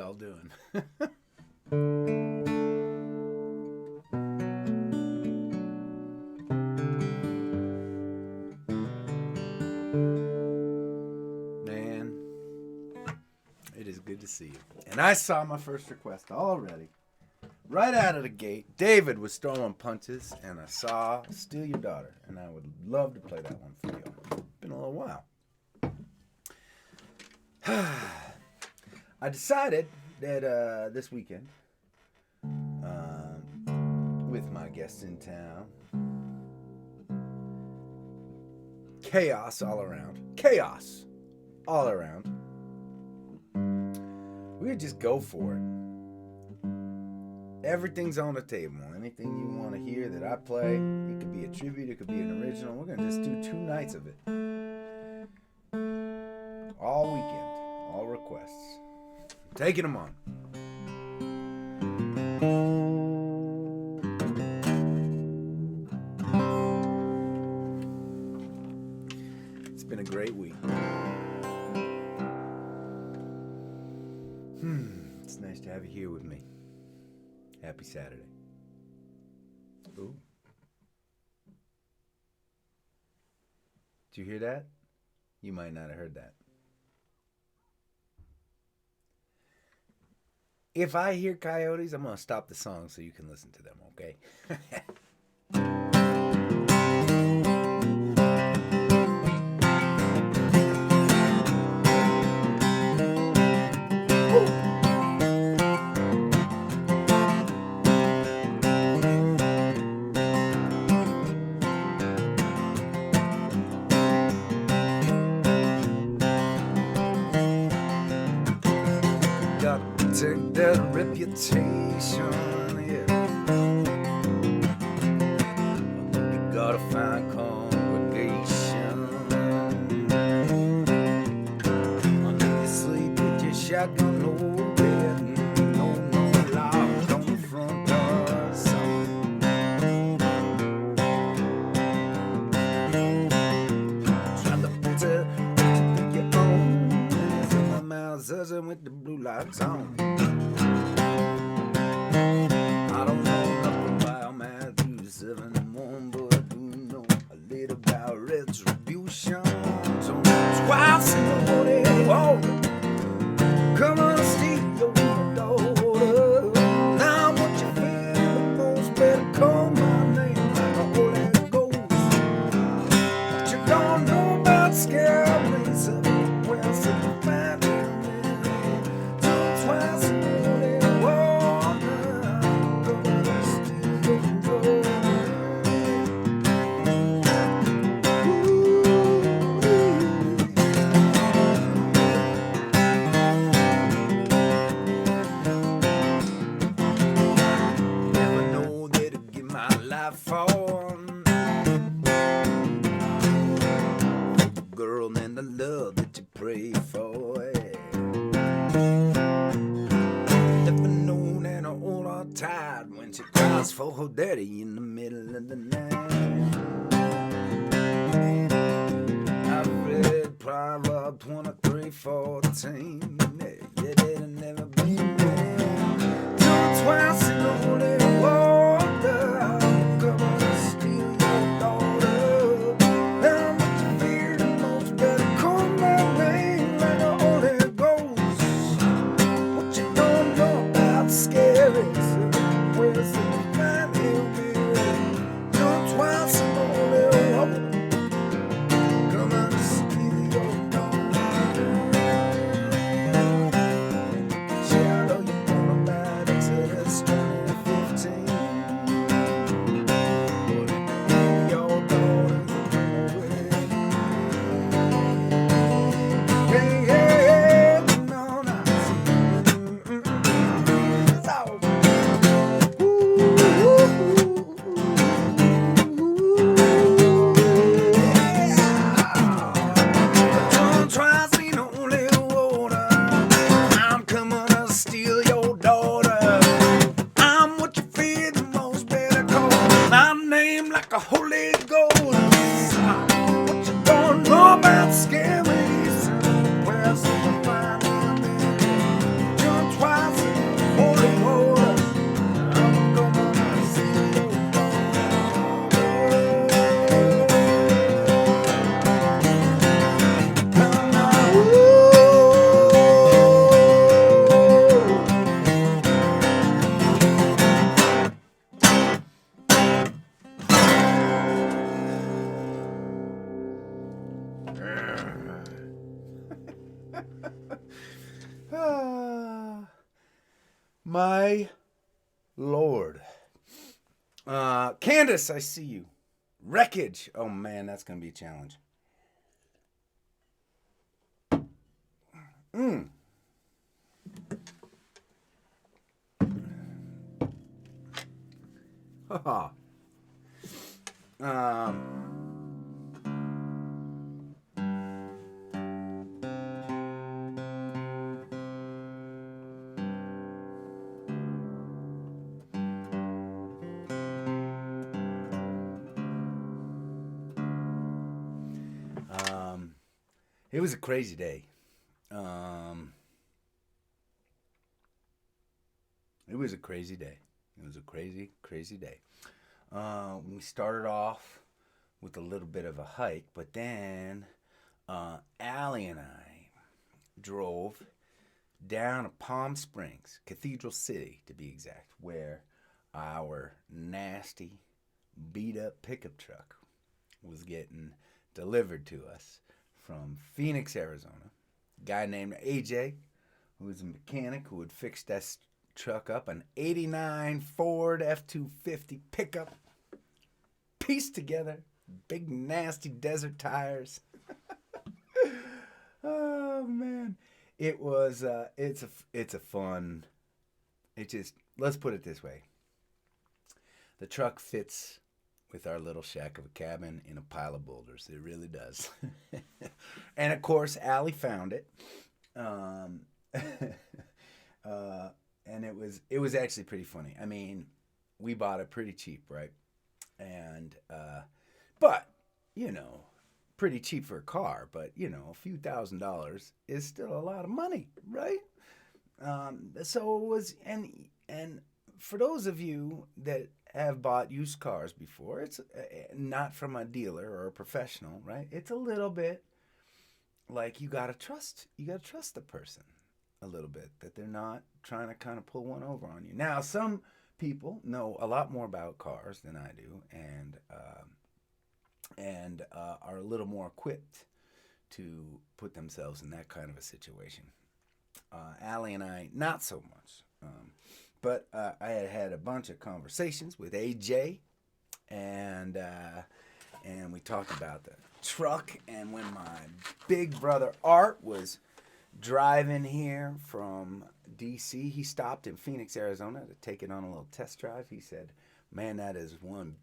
y'all doing? Man, it is good to see you. And I saw my first request already. Right out of the gate, David was throwing punches, and I saw Steal Your Daughter, and I would love to play that one for you. Been a little while. I decided that this weekend, with my guests in town, chaos all around, we would just go for it. Everything's on the table. Anything you want to hear that I play, it could be a tribute, it could be an original. We're going to just do 2 nights of it. All weekend, all requests. Taking them on. It's been a great week. It's nice to have you here with me. Happy Saturday. Ooh. Did you hear that? You might not have heard that. If I hear coyotes, I'm going to stop the song so you can listen to them, okay? Take that reputation, yeah. You gotta find congregation. Under your sleep with your shotgun, no bed, no lock on the front door. Trying to put your own in my mouth, zuzzing with the blue lights on. For her daddy in the middle of the night. I read Proverbs 23:14. Yeah, that'll never be me. Twice in the holy water. Come on, steal your daughter. Now what you fear the most, better call my name like the Holy Ghost. What you don't know about scary? Where's the Twice My Lord. Candace, I see you. Wreckage. Oh, man, that's going to be a challenge. Haha. It was a crazy day. It was a crazy day. It was a crazy, crazy day. We started off with a little bit of a hike, but then Allie and I drove down to Palm Springs, Cathedral City to be exact, where our nasty, beat up pickup truck was getting delivered to us from Phoenix, Arizona. A guy named AJ, who was a mechanic who had fixed that truck up, an 89 Ford F-250 pickup, pieced together, big nasty desert tires. Oh man, it was it's a fun. It just, let's put it this way. The truck fits with our little shack of a cabin in a pile of boulders. It really does. And of course, Allie found it. And it was actually pretty funny. I mean, we bought it pretty cheap, right? And but you know, pretty cheap for a car, but you know, a few $1,000s is still a lot of money, right? So it was, and for those of you that have bought used cars before, it's not from a dealer or a professional, right? It's a little bit like you gotta trust the person a little bit, that they're not trying to kind of pull one over on you. Now, some people know a lot more about cars than I do, and are a little more equipped to put themselves in that kind of a situation. Allie and I, not so much. But I had had a bunch of conversations with AJ, and we talked about the truck. And when my big brother Art was driving here from DC, he stopped in Phoenix, Arizona to take it on a little test drive. He said, "Man, that is one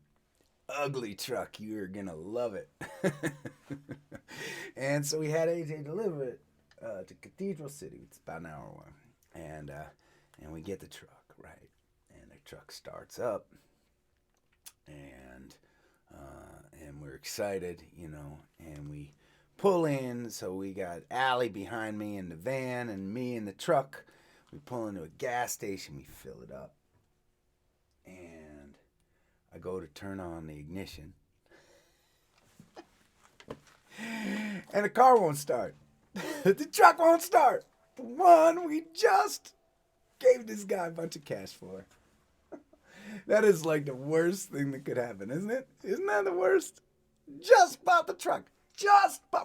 ugly truck. You're gonna love it." And so we had AJ deliver it to Cathedral City. It's about an hour away, and we get the truck. Right, and the truck starts up, and we're excited, you know, and we pull in. So we got Allie behind me in the van, and me in the truck. We pull into a gas station, we fill it up, and I go to turn on the ignition, and the car won't start. The truck won't start. The one we just gave this guy a bunch of cash for. That is like the worst thing that could happen, isn't it? Isn't that the worst? Just bought the truck.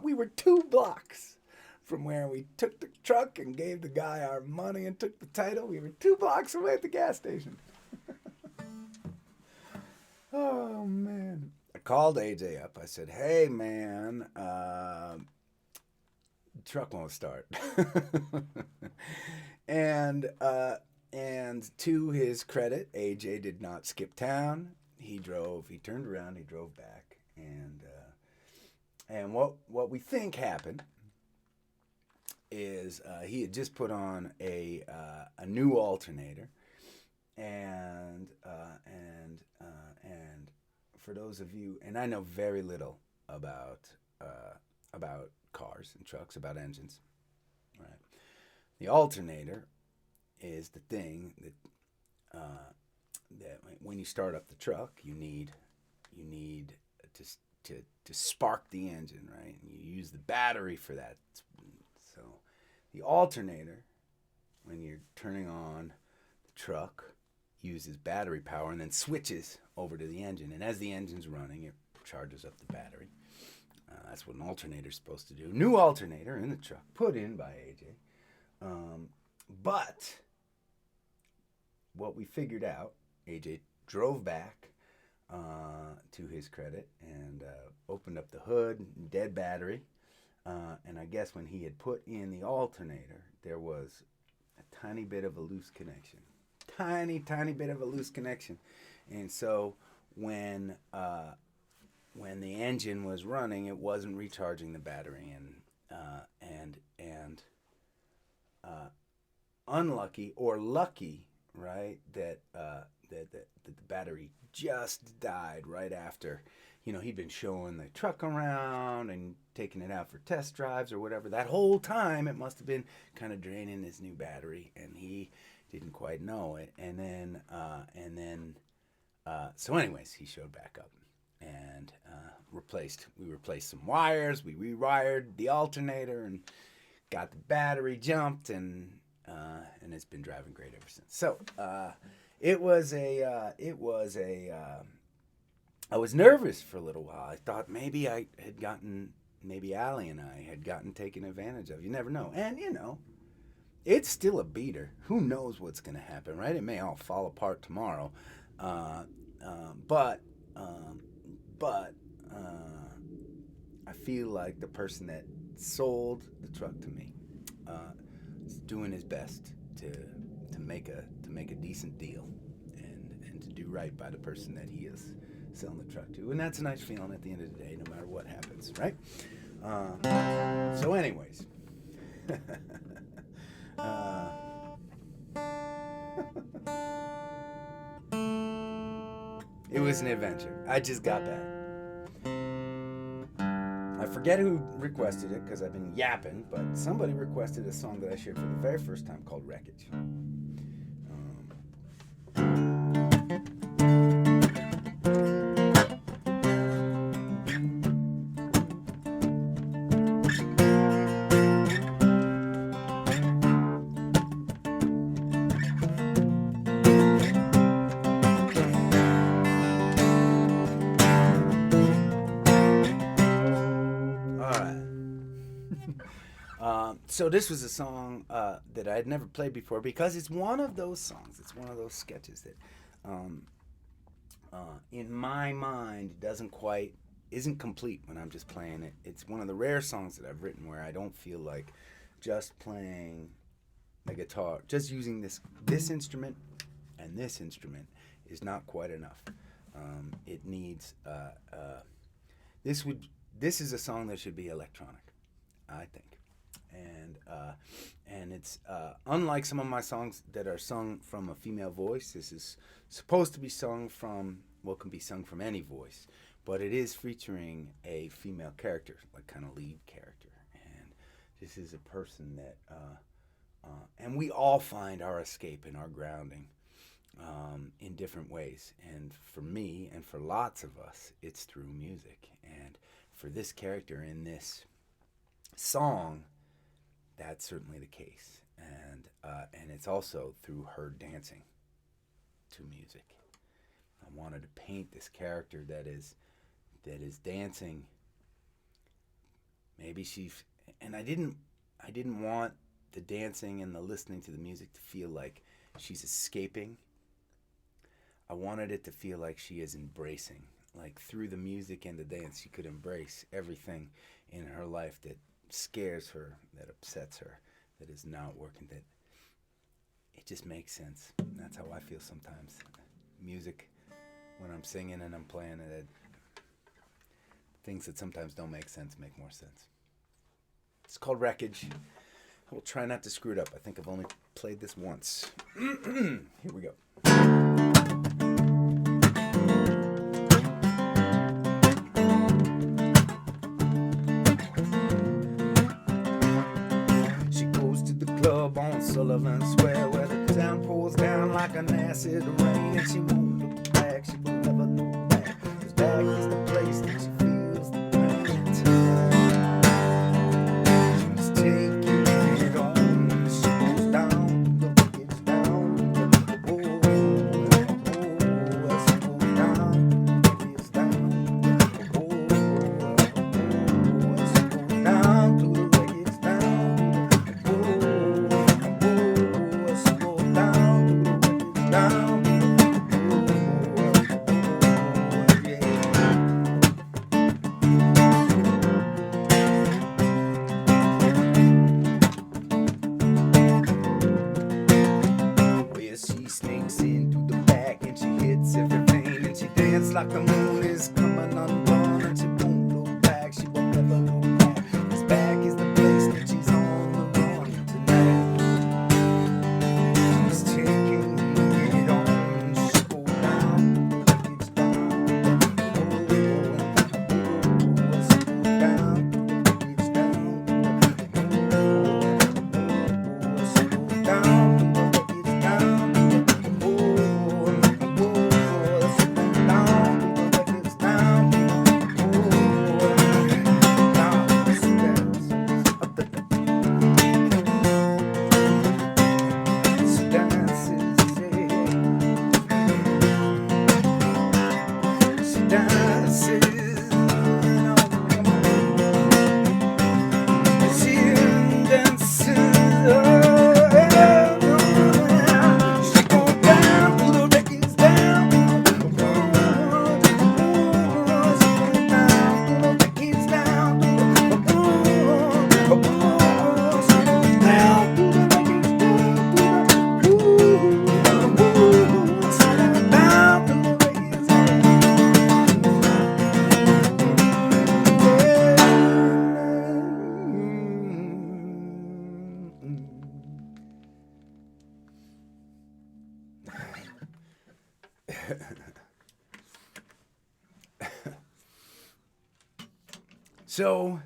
We were 2 blocks from where we took the truck and gave the guy our money and took the title. We were 2 blocks away at the gas station. Oh, man. I called AJ up. I said, "Hey, man, the truck won't start." And to his credit, AJ did not skip town. He turned around, he drove back, and what we think happened is he had just put on a new alternator, and for those of you, and I know very little about cars and trucks, about engines, right? The alternator is the thing that when you start up the truck, you need to spark the engine, right? And you use the battery for that. So the alternator, when you're turning on the truck, uses battery power and then switches over to the engine. And as the engine's running, it charges up the battery. That's what an alternator is supposed to do. New alternator in the truck, put in by AJ. But what we figured out, AJ drove back, to his credit, and opened up the hood, dead battery. And I guess when he had put in the alternator, there was a tiny bit of a loose connection. Tiny bit of a loose connection. And so when the engine was running, it wasn't recharging the battery, and unlucky or lucky, right? That the battery just died right after. He'd been showing the truck around and taking it out for test drives or whatever. That whole time, it must have been kind of draining his new battery, and he didn't quite know it. And then, so anyways, he showed back up, and we replaced some wires. We rewired the alternator and got the battery jumped, and it's been driving great ever since. So I was nervous for a little while. I thought maybe Allie and I had gotten taken advantage of. You never know. And, it's still a beater. Who knows what's going to happen, right? It may all fall apart tomorrow. But I feel like the person that sold the truck to me is doing his best to make a decent deal and to do right by the person that he is selling the truck to. And that's a nice feeling at the end of the day, no matter what happens, right? So anyways. It was an adventure. I just got back. I forget who requested it because I've been yapping, but somebody requested a song that I shared for the very first time called Wreckage. So this was a song that I had never played before because it's one of those songs. It's one of those sketches that, in my mind, isn't complete when I'm just playing it. It's one of the rare songs that I've written where I don't feel like just playing the guitar, just using this instrument and this instrument is not quite enough. It needs this is a song that should be electronic, I think. And it's unlike some of my songs that are sung from a female voice. This is supposed to be sung from can be sung from any voice, but it is featuring a female character, like kind of lead character. And this is a person that, and we all find our escape and our grounding in different ways. And for me, and for lots of us, it's through music. And for this character in this song, that's certainly the case, and it's also through her dancing to music. I wanted to paint this character that is dancing. Maybe and I didn't want the dancing and the listening to the music to feel like she's escaping. I wanted it to feel like she is embracing, like through the music and the dance, she could embrace everything in her life that scares her, that upsets her, that is not working, that it just makes sense. And that's how I feel sometimes. Music, when I'm singing and I'm playing it, things that sometimes don't make sense make more sense. It's called Wreckage. I will try not to screw it up. I think I've only played this once. Here we go. On Sullivan Square, where the town pours down like an acid rain, and she won't look back, she will never look back, 'cause back is the place that she feels the pain. She's taking it on, she goes down, the gets down, oh, as she goes down, it is down, as she goes down to the wreckage down, down. So,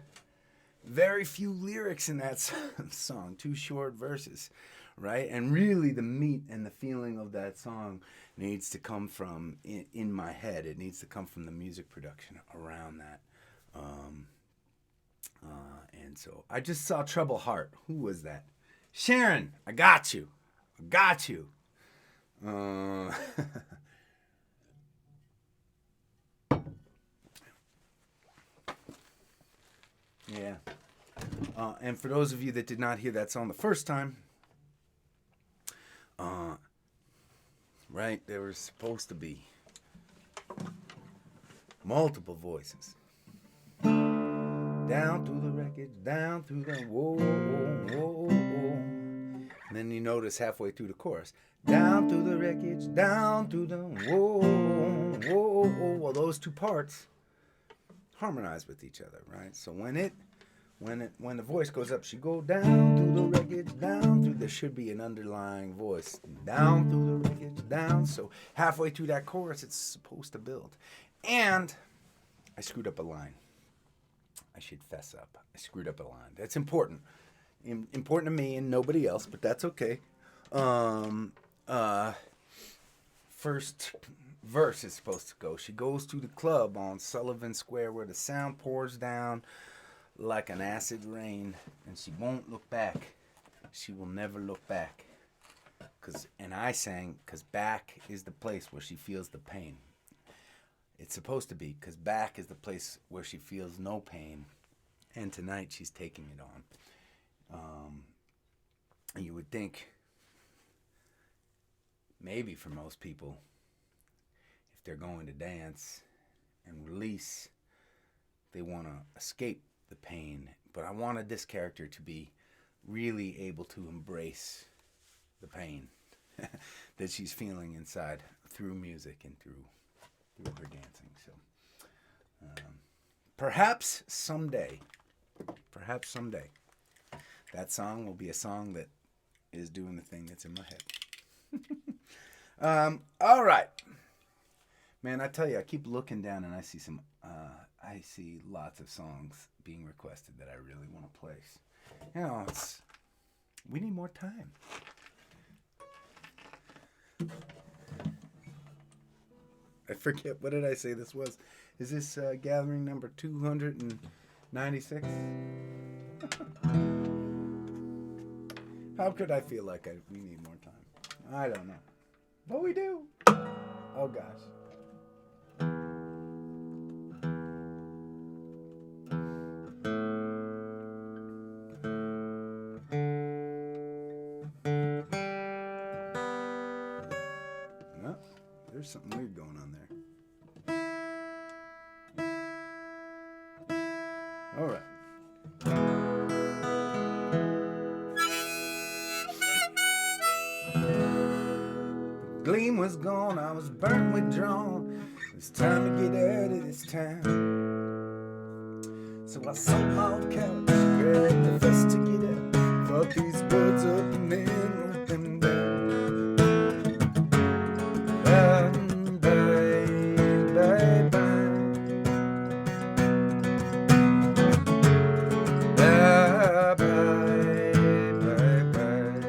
very few lyrics in that song, 2 short verses, right? And really the meat and the feeling of that song needs to come from in my head. It needs to come from the music production around that. And so I just saw Trouble Heart. Who was that? Sharon, I got you. I got you. Yeah. And for those of you that did not hear that song the first time, right, there was supposed to be multiple voices. Down through the wreckage, down through the whoa, whoa, whoa. And then you notice halfway through the chorus, down through the wreckage, down through the whoa, whoa, whoa. Well, those two parts harmonize with each other, right? So when the voice goes up, she go down through the wreckage, down through. There should be an underlying voice, down through the wreckage, down. So halfway through that chorus, it's supposed to build. And I screwed up a line. I should fess up. I screwed up a line. That's important. Important to me and nobody else, but that's okay. First verse is supposed to go. She goes to the club on Sullivan Square where the sound pours down like an acid rain, and she won't look back. She will never look back. And I sang, because back is the place where she feels the pain. It's supposed to be, because back is the place where she feels no pain, and tonight she's taking it on. And you would think, maybe for most people, if they're going to dance and release, they want to escape the pain. But I wanted this character to be really able to embrace the pain that she's feeling inside through music and through her dancing. So perhaps someday, that song will be a song that is doing the thing that's in my head. All right, man. I tell you, I keep looking down and I see lots of songs being requested that I really want to place. You know, we need more time. I forget, what did I say this was? Is this gathering number 296? How could I feel like we need more time? I don't know. But we do. Oh, gosh. No, there's something weird going on there. All right. Gleam was gone, I was burnt, withdrawn. It's time to get out of this town. So I sold my old couch, grabbed the fuss to get out. Fuck these birds up and then wrote them down. Bye, bye, bye, bye. Bye, bye, bye, bye.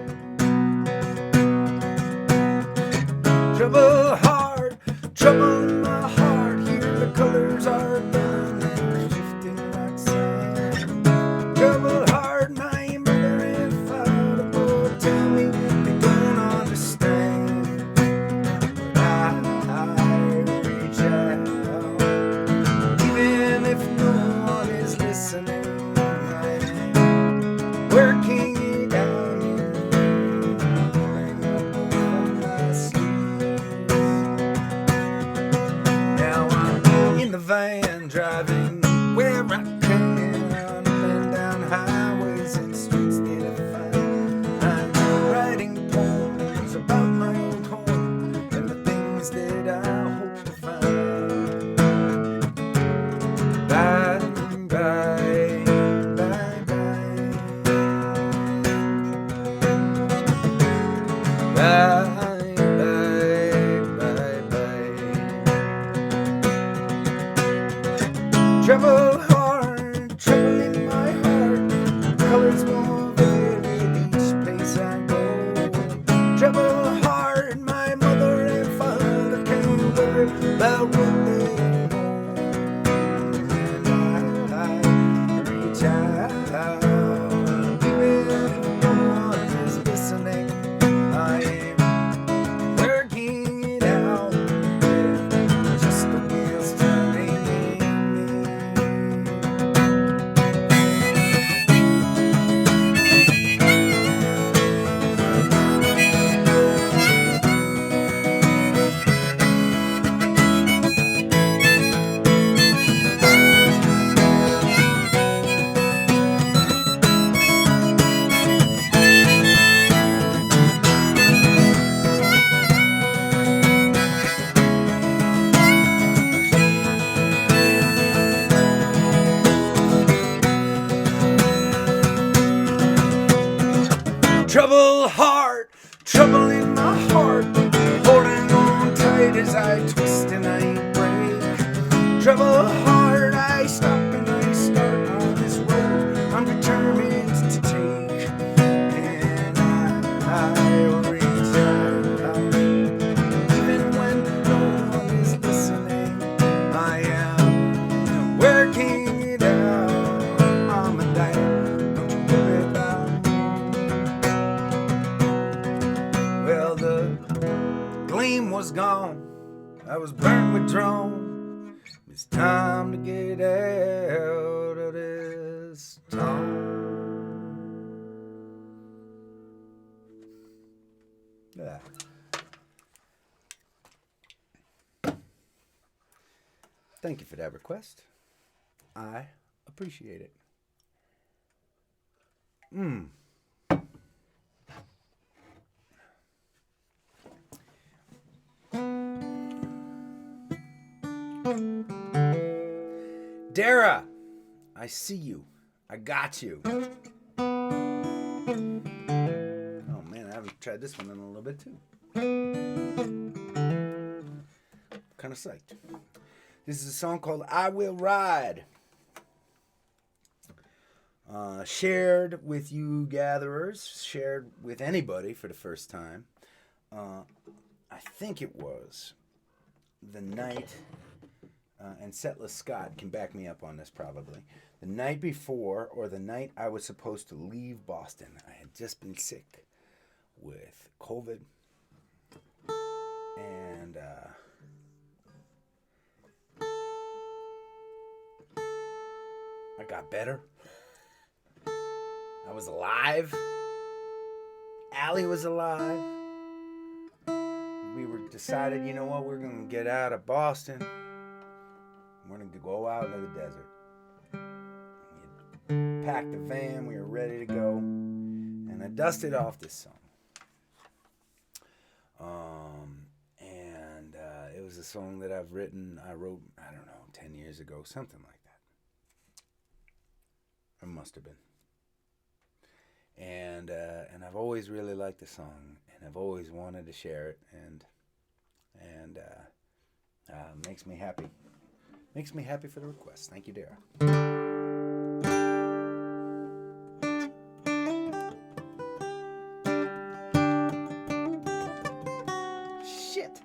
Trouble hard, trouble in my heart. Here the colors are burning, shifting like sand. Trouble hard, and I ain't murdering fire. Boy, tell me they don't understand. But I reach out, even if no one is listening. I am working it out here, hang up on my sleeves. Now I'm in the van, driving where I can, up and down highways and streets that I find. I'm writing poems about my old home and the things that I hope to find. Bye, bye, bye, bye. Bye, bye, bye, bye. Trouble hard, Trouble heart, trouble in my heart, holding on tight as I twist and I break. Trouble heart, I stop and I start on this road I'm determined to take. And I reach out, even when no one is listening. I am working it out. I'm a diet, don't you worry about. Well, the gleam was gone, I was burnt with drone. It's time to get out of this town. Yeah. Thank you for that request. I appreciate it. Dara, I see you. I got you. Oh man, I haven't tried this one in a little bit too. Kind of psyched. This is a song called I Will Ride. Shared with you gatherers, shared with anybody for the first time. I think it was the night, and Setless Scott can back me up on this probably, the night before or the night I was supposed to leave Boston. I had just been sick with COVID, and I got better. I was alive. Allie was alive. We were decided, you know what, we're going to get out of Boston. We're going to go out into the desert. We packed the van. We were ready to go. And I dusted off this song. And it was a song that I wrote, I don't know, 10 years ago, something like that. It must have been. And I've always really liked the song, and I've always wanted to share it, and makes me happy. Makes me happy for the request. Thank you, Dara. Shit.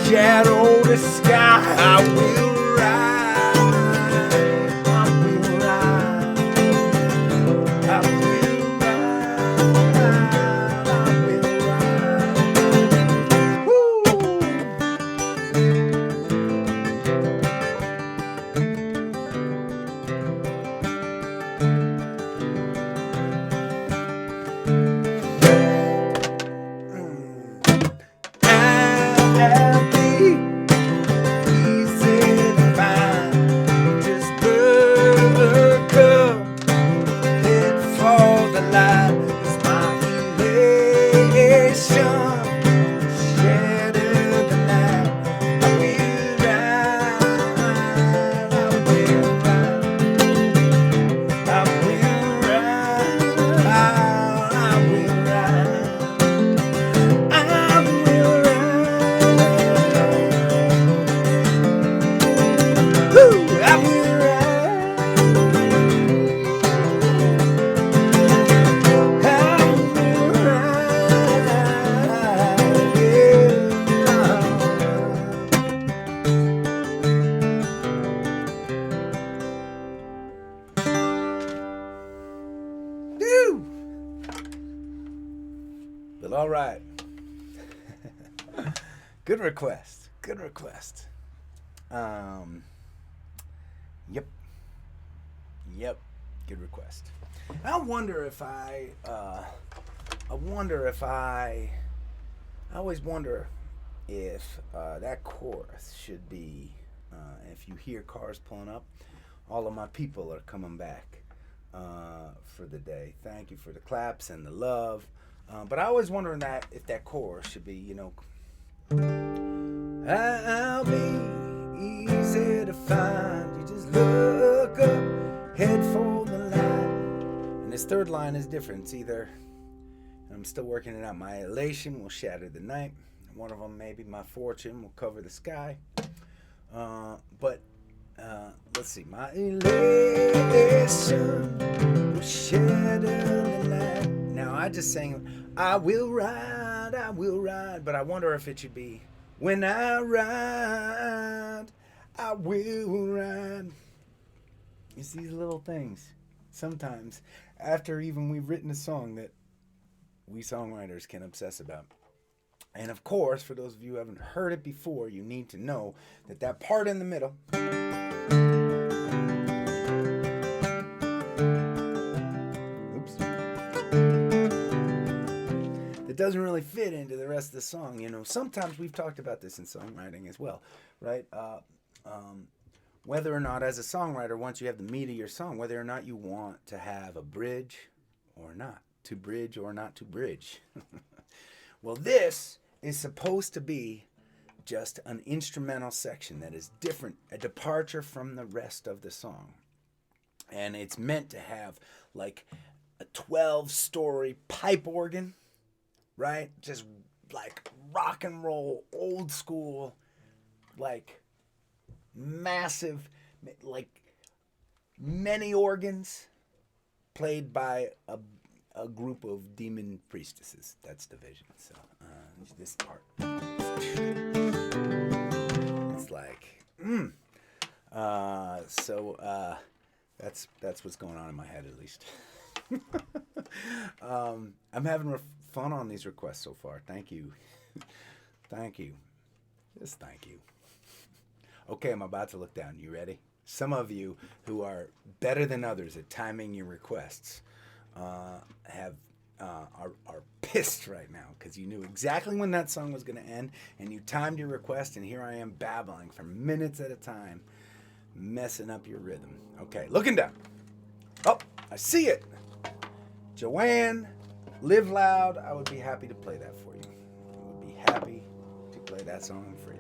shadow the sky. I will ride. I will ride. I will ride. I will ride. Woo! But all right. Good request. Good request. Yep. Good request. I wonder if I always wonder if that chorus should be, if you hear cars pulling up, all of my people are coming back for the day. Thank you for the claps and the love. But I always wonder if that chorus should be, I'll be easy to find. You just look up, head for the line. And this third line is different. It's either, I'm still working it out, my elation will shatter the night. One of them, maybe my fortune will cover the sky. But let's see. My elation will shatter the night. Now, I just sang, I will ride, but I wonder if it should be, when I ride, I will ride. It's these little things, sometimes, after even we've written a song that we songwriters can obsess about. And of course, for those of you who haven't heard it before, you need to know that that part in the middle, doesn't really fit into the rest of the song. Sometimes we've talked about this in songwriting as well, right? Whether or not, as a songwriter, once you have the meat of your song, whether or not you want to have a bridge or not, to bridge or not to bridge. Well, this is supposed to be just an instrumental section that is different, a departure from the rest of the song. And it's meant to have like a 12-story pipe organ, right? Just like rock and roll, old school, like massive, like many organs played by a group of demon priestesses. That's the vision. So this part, it's like, that's what's going on in my head, at least. I'm having fun on these requests so far. Thank you. Thank you. Just thank you. Okay, I'm about to look down. You ready? Some of you who are better than others at timing your requests are pissed right now because you knew exactly when that song was going to end and you timed your request, and here I am babbling for minutes at a time, messing up your rhythm. Okay, looking down. Oh, I see it. Joanne, Live Loud. I would be happy to play that for you. I would be happy to play that song for you.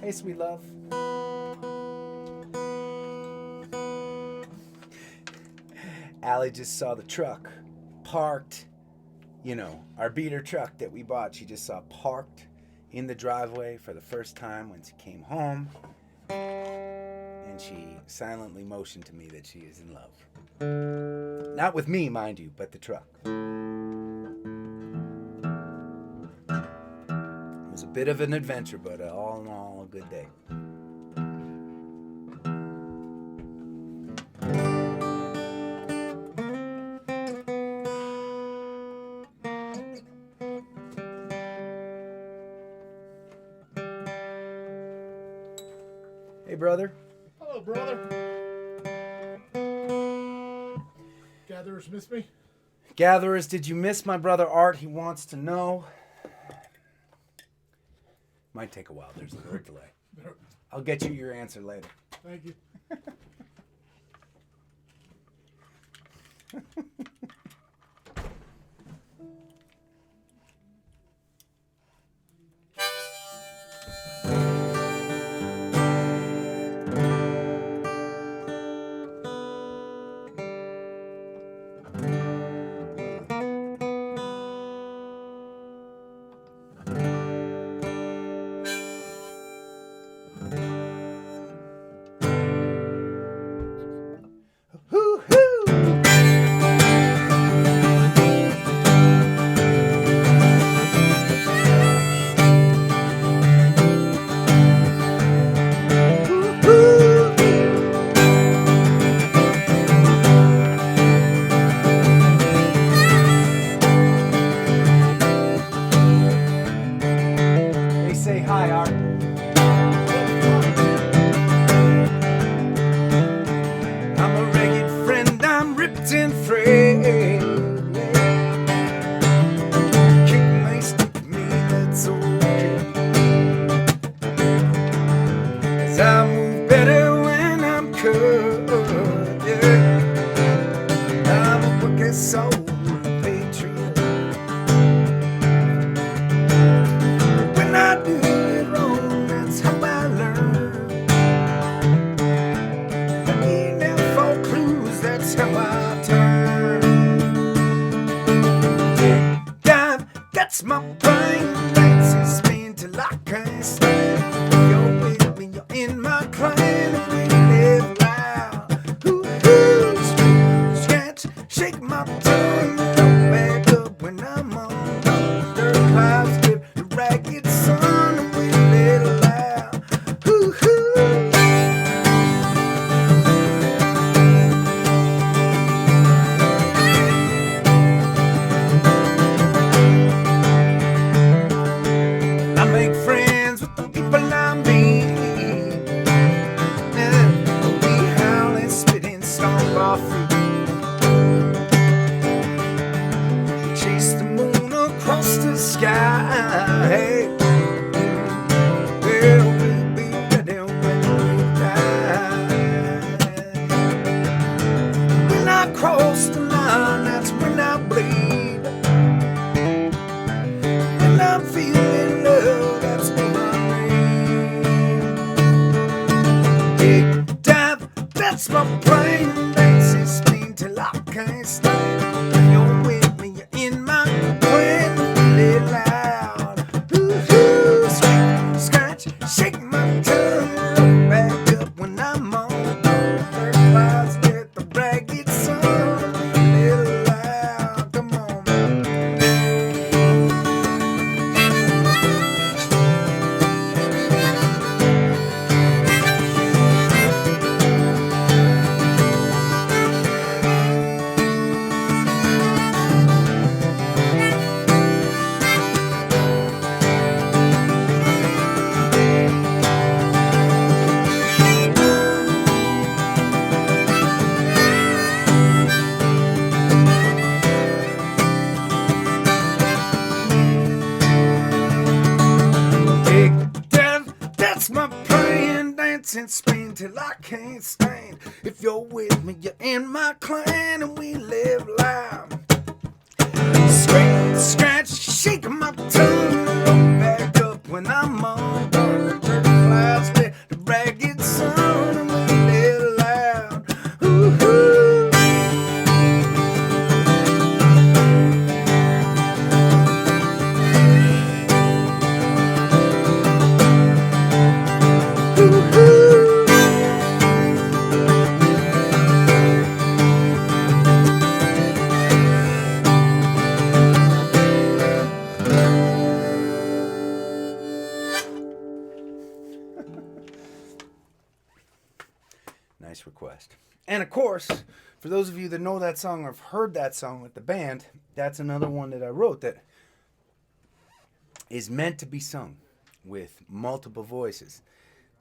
Hey, sweet love. Allie just saw the truck parked. Our beater truck that we bought, she just saw parked in the driveway for the first time when she came home, and she silently motioned to me that she is in love. Not with me, mind you, but the truck. It was a bit of an adventure, but all in all, a good day. Hey, brother. Hello, brother. Gatherers miss me? Gatherers, did you miss my brother Art? He wants to know. Might take a while. There's a little delay. I'll get you your answer later. Thank you. They say hi, Art. I'm a ragged friend, I'm ripped and frayed. Kick me, stick me, that's okay. As I move better when I'm cut, yeah. I'm a wicked soul, patriot. When I do it wrong, that's how I learn. That's how I turn. Dive, that's my brain. Dancing, spin till I can't stand. You're with me, you're in my clan. We live loud. Ooh, scratch, shake my tongue. Don't back up when I'm on. Dirt clouds with the ragged sun. We live loud. Ooh. I make friends with the people I meet. We howl and spit and stomp our feet. Chase the moon across the sky. Hey, well, we'll be ready when we die. When I cross the line, that's when I bleed. When I'm feeling love, that's what I need. Dig, dive, that's my brain. Dancing, spin till I can't stand. When you're with me, you're in my brain. Really loud. Ooh, scratch, shake my tongue. Look back up when I'm on. First clouds with the ragged sun. Really loud, come on. Big death, that's my praying, dancing, spin till I can't stand. If you're with me, you're in my clan, and we live loud. Scratch, scratch, shake my tongue, look back up when I'm on. Dirt clouds with the ragged sun, and we live loud. Ooh. Nice request. And of course, for those of you that know that song or have heard that song with the band, that's another one that I wrote that is meant to be sung with multiple voices.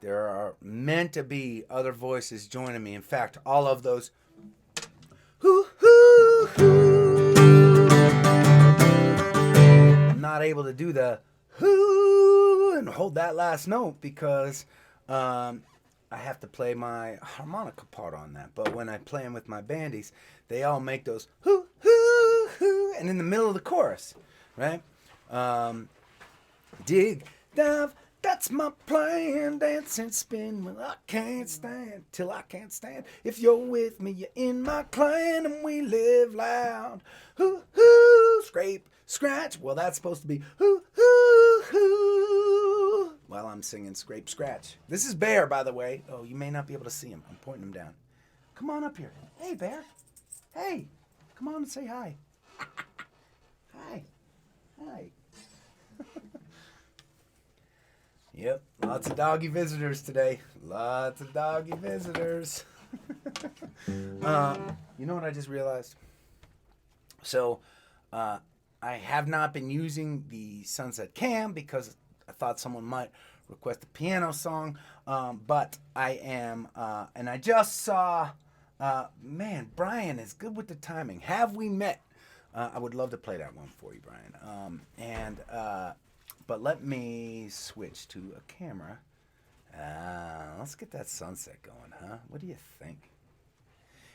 There are meant to be other voices joining me. In fact, all of those hoo hoo hoo. I'm not able to do the hoo and hold that last note because I have to play my harmonica part on that. But when I play them with my bandies, they all make those hoo hoo hoo, and in the middle of the chorus, right? Dig, dive, that's my plan. Dance and spin when I can't stand, till I can't stand. If you're with me, you're in my clan, and we live loud. Hoo hoo, scrape, scratch. Well, that's supposed to be hoo hoo hoo. While I'm singing scrape, scratch. This is Bear, by the way. Oh, you may not be able to see him. I'm pointing him down. Come on up here. Hey, Bear. Hey, come on and say hi. Hi. Hi. Yep, lots of doggy visitors today. Lots of doggy visitors. You know what I just realized? So, I have not been using the Sunset Cam because I thought someone might request a piano song. But I am, and I just saw, man, Brian is good with the timing. Have we met? I would love to play that one for you, Brian. But let me switch to a camera. Let's get that sunset going, huh? What do you think?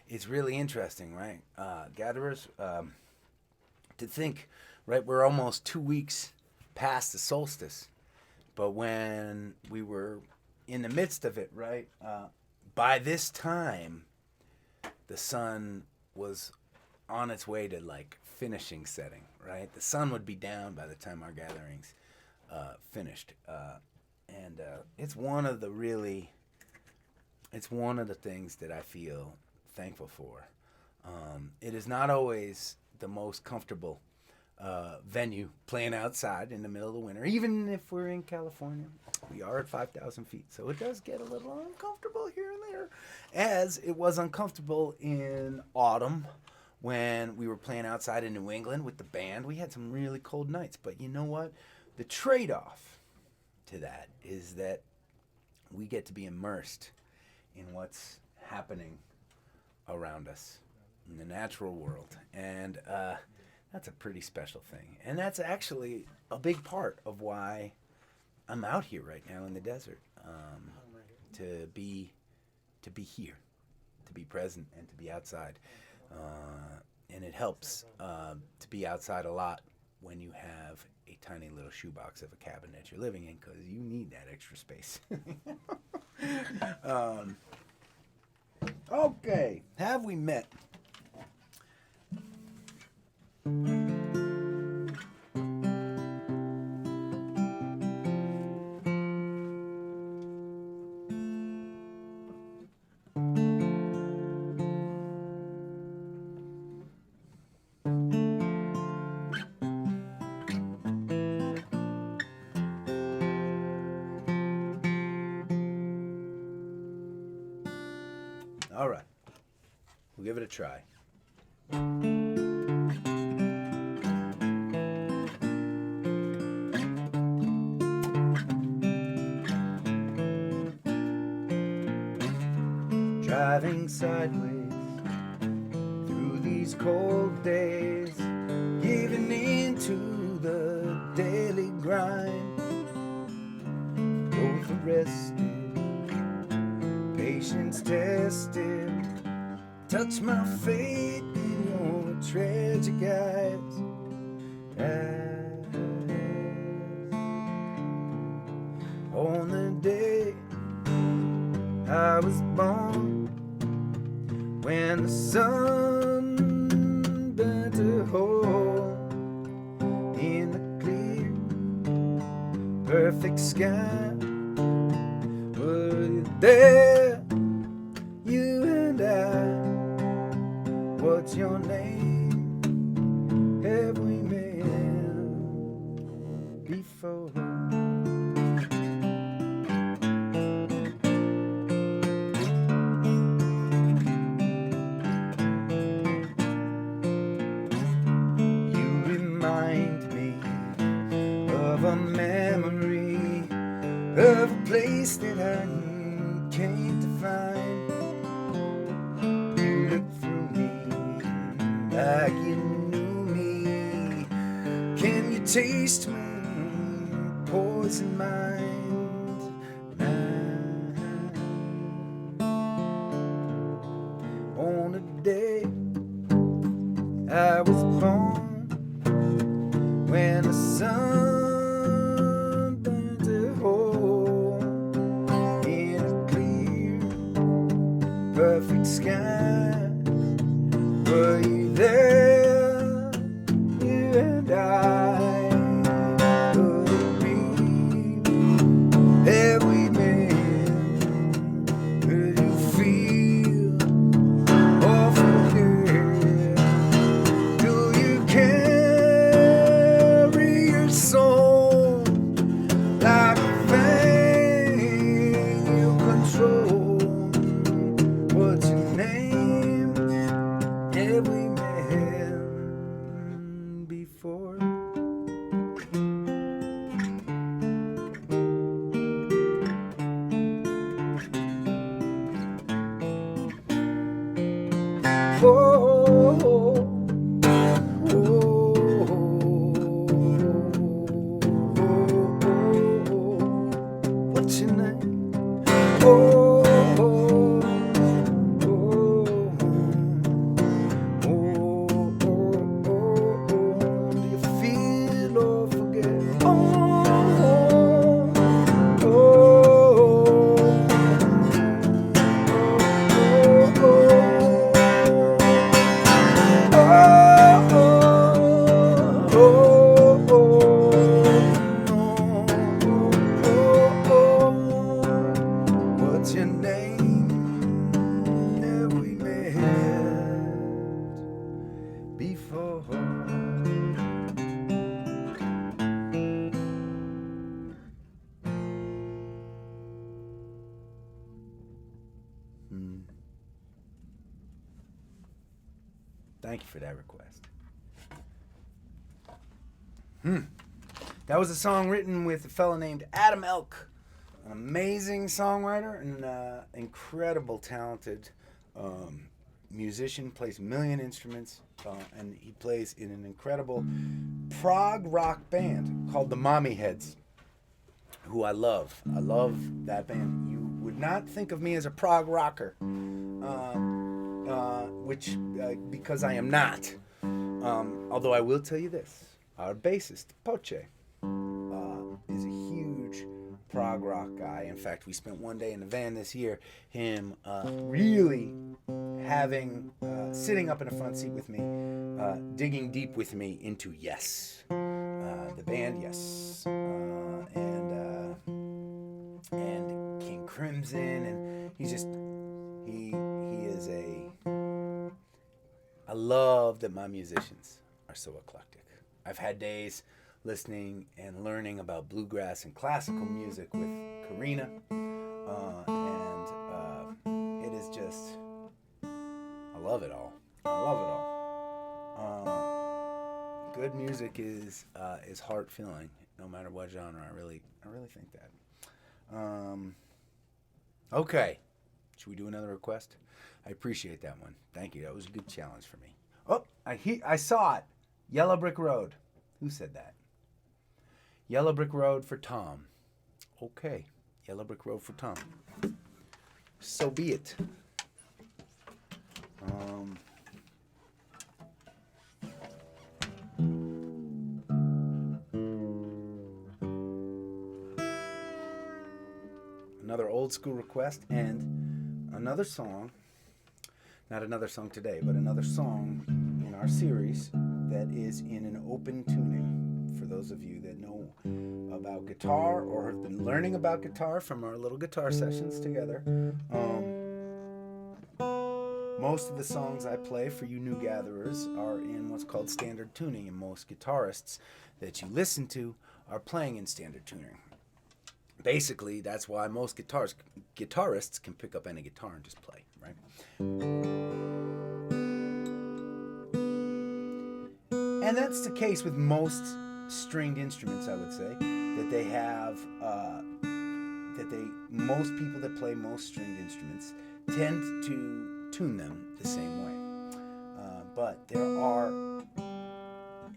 It's really interesting, right? Gatherers, to think, right, we're almost 2 weeks past the solstice. But when we were in the midst of it, right, by this time, the sun was on its way to, like, finishing setting, right? The sun would be down by the time our gatherings finished, and it's one of the things that I feel thankful for. It is not always the most comfortable venue playing outside in the middle of the winter, even if we're in California. We are at 5,000 feet, so it does get a little uncomfortable here and there, as it was uncomfortable in autumn when we were playing outside in New England with the band. We had some really cold nights, but you know what? The trade-off to that is that we get to be immersed in what's happening around us in the natural world. And that's a pretty special thing. And that's actually a big part of why I'm out here right now in the desert, to be here, to be present and to be outside. And it helps to be outside a lot when you have a tiny little shoebox of a cabin that you're living in, because you need that extra space. Okay, have we met? All right, we'll give it a try. Driving sideways through these cold days, giving in to the daily grind, both arrested, patience tested, touch my fate in your tragic eyes. On the day I was born, when the sun burnt a hole in the clear, perfect sky, were you there, you and I? What's your name? Have we met before? place that I came to find. You looked through me like you knew me. Can you taste my poison mind? On a day I was born, when the sun burnt a hole in a clear, perfect sky. Were you there, you and I? Could it be that we met? Could you feel or forget? Do you carry your soul like a thing you control? What's your name? Have we met before? What's your name? Do you feel or forget? What's your name? Have we met before? Thank you for that request. That was a song written with a fella named Adam Elk, an amazing songwriter and incredible talented musician, plays a million instruments, and he plays in an incredible prog rock band called the Mommy Heads, who I love. I love that band. You would not think of me as a prog rocker, because I am not. Although I will tell you this, our bassist, Poche, is a huge prog rock guy. In fact, we spent one day in the van this year, him really sitting up in the front seat with me, digging deep with me into Yes. The band Yes. And King Crimson, and he is I love that my musicians are so eclectic. I've had days listening and learning about bluegrass and classical music with Karina, and it is just, I love it all. Good music is heart filling, no matter what genre. I really think that. Okay, should we do another request? I appreciate that one. Thank you. That was a good challenge for me. Oh, I saw it. Yellow Brick Road. Who said that? Yellow Brick Road for Tom. Okay, Yellow Brick Road for Tom. So be it. Another old school request and another song. Not another song today, but another song in our series that is in an open tuning. For those of you that know about guitar or have been learning about guitar from our little guitar sessions together, most of the songs I play for you new gatherers are in what's called standard tuning, and most guitarists that you listen to are playing in standard tuning. Basically, that's why most guitarists can pick up any guitar and just play, right? And that's the case with most stringed instruments, I would say, that they have that most people that play most stringed instruments tend to tune them the same way. But there are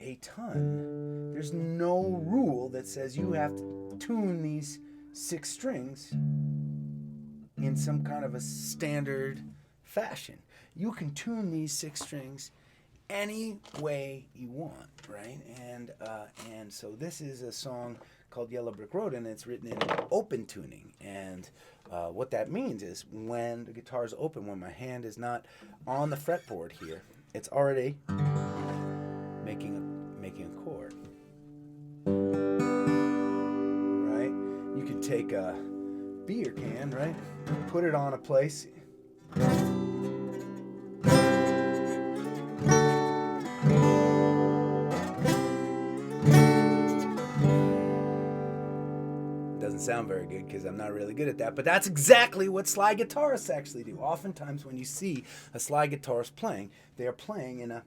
a ton. There's no rule that says you have to tune these 6 strings in some kind of a standard fashion. You can tune these 6 strings any way you want, right? And so this is a song called Yellow Brick Road, and it's written in open tuning. And what that means is when the guitar is open, when my hand is not on the fretboard here, it's already making a chord, right? You can take a beer can, right? Put it on a place. Doesn't sound very good because I'm not really good at that, but that's exactly what slide guitarists actually do. Oftentimes when you see a slide guitarist playing, they are playing in a...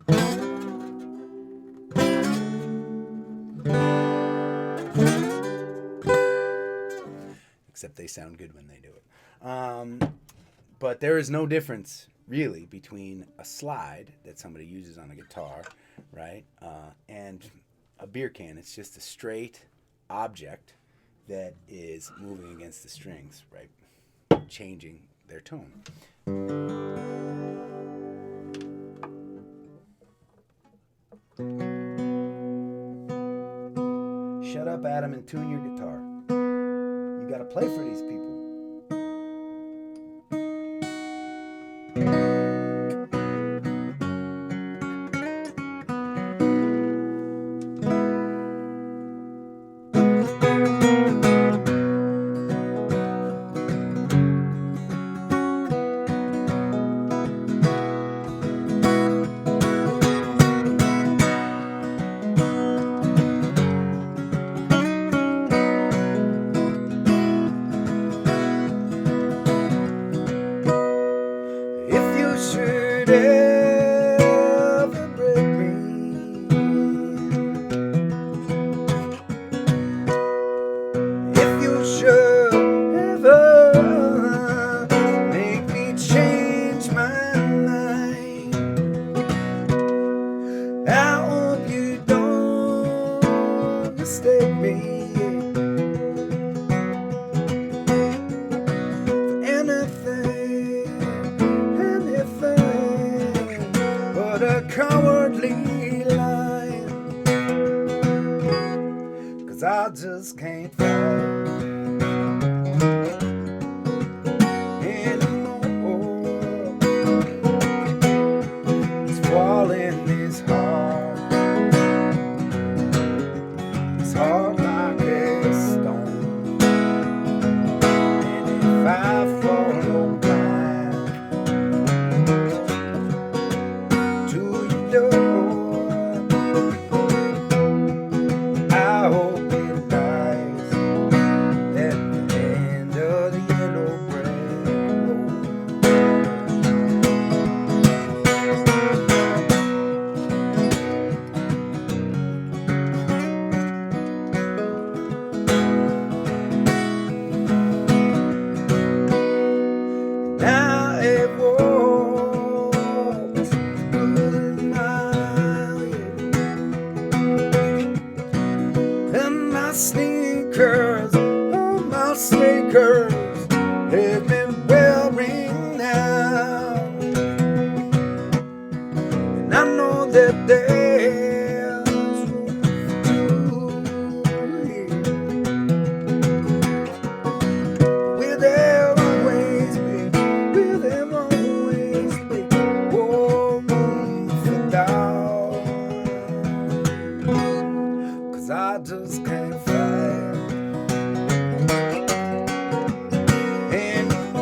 except they sound good when they do it. But there is no difference, really, between a slide that somebody uses on a guitar, right, and a beer can. It's just a straight object that is moving against the strings, right, changing their tone. Shut up, Adam, and tune your guitar. You gotta play for these people. I just can't fight anymore. It's falling this hard. It's hard like a stone. And if I follow back to your door, I hope sneakers, oh my sneakers have been wearing out, and I know that there's room to hear. Will there always be more room for doubt? 'Cause I just can't fight anymore.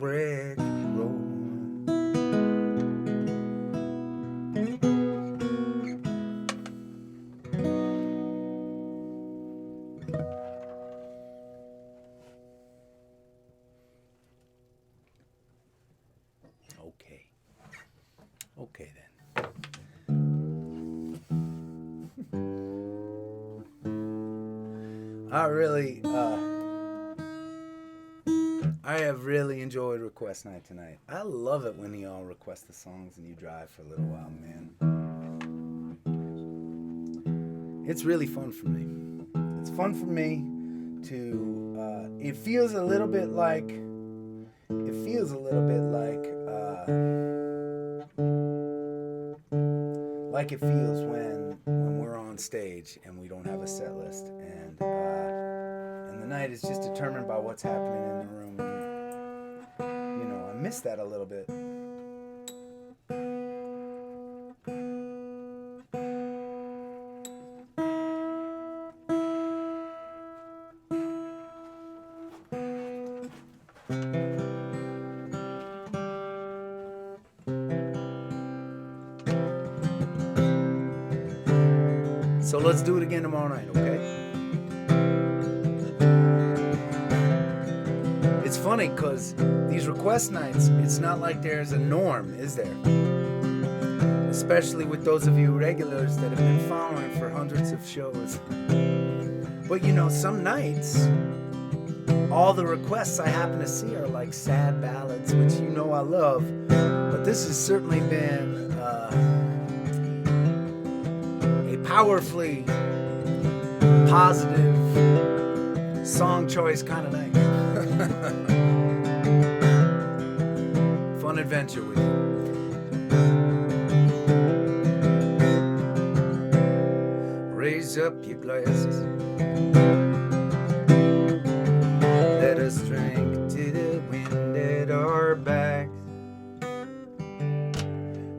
wreck roll. Okay then. I have really enjoyed request night tonight. I love it when y'all request the songs and you drive for a little while, man. It's really fun for me. It's fun for me to, it feels a little bit like it feels when we're on stage and we don't have a set list, and the night is just determined by what's happening in the room. And, you know, I miss that a little bit. So let's do it again tomorrow night, okay? It's funny because these request nights, it's not like there's a norm, is there? Especially with those of you regulars that have been following for hundreds of shows. But you know, some nights, all the requests I happen to see are like sad ballads, which you know I love. But this has certainly been a powerfully positive song choice kind of night. Fun adventure with you. Raise up your glasses. Let us drink to the wind at our backs.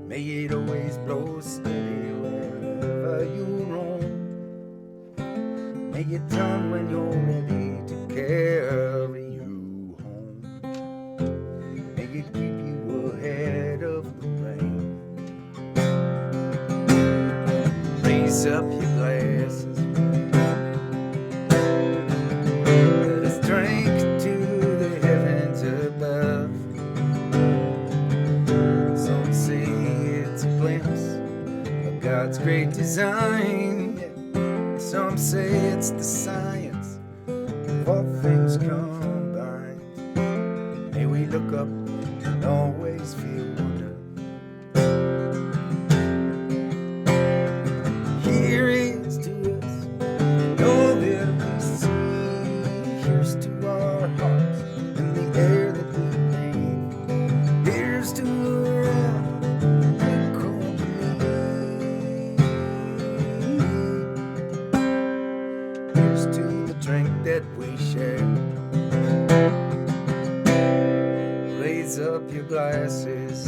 May it always blow steady wherever you roam. May it turn when you're ready to carry you home. May it keep you ahead of the rain. Raise up your glasses. Let us drink to the heavens above. Some say it's a glimpse of God's great design. Some say it's the science of all things combined. May we look up and always feel wonder. Here is to us, and all that we see. Here's to our hearts and the air that we breathe. Here's to around good company. Here's to the drink that we share. Raise up your glasses.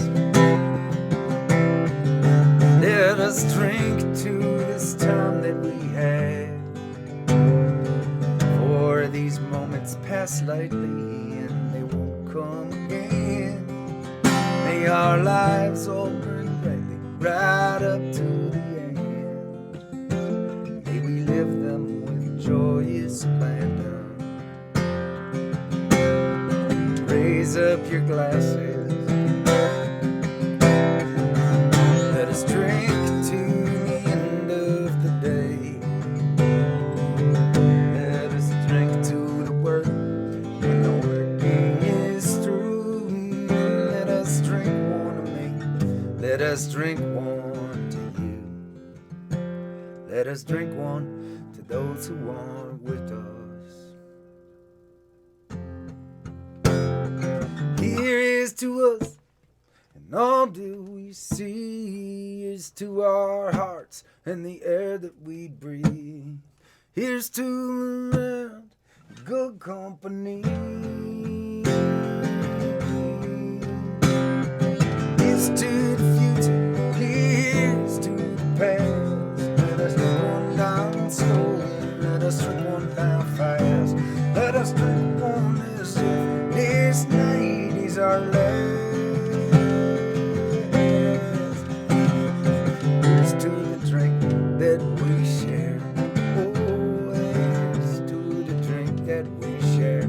Let us drink to this time that we had. For these moments pass lightly and they won't come again. May our lives all burn brightly right up to the end. May we live them with joyous abandon. Raise up your glasses. Let us drink to the end of the day. Let us drink to the work when the working is through. Let us drink one to me. Let us drink one to you. Let us drink one to those who are with us. Here is to us, and all that we see. Here's to our hearts and the air that we breathe. Here's to around good company. Here's to the future. Here's to the past. Let us drink one down slow. Let us drink one down fast. Let us drink one as if this night is our Here's to the drink that we share. Oh, here's to the drink that we share.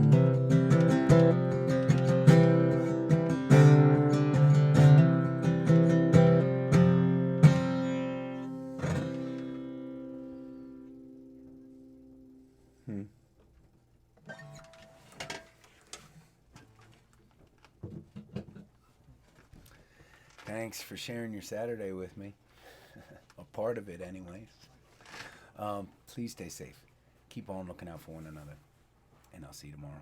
Thanks for sharing your Saturday with me. A part of it, anyways. Please stay safe. Keep on looking out for one another. And I'll see you tomorrow.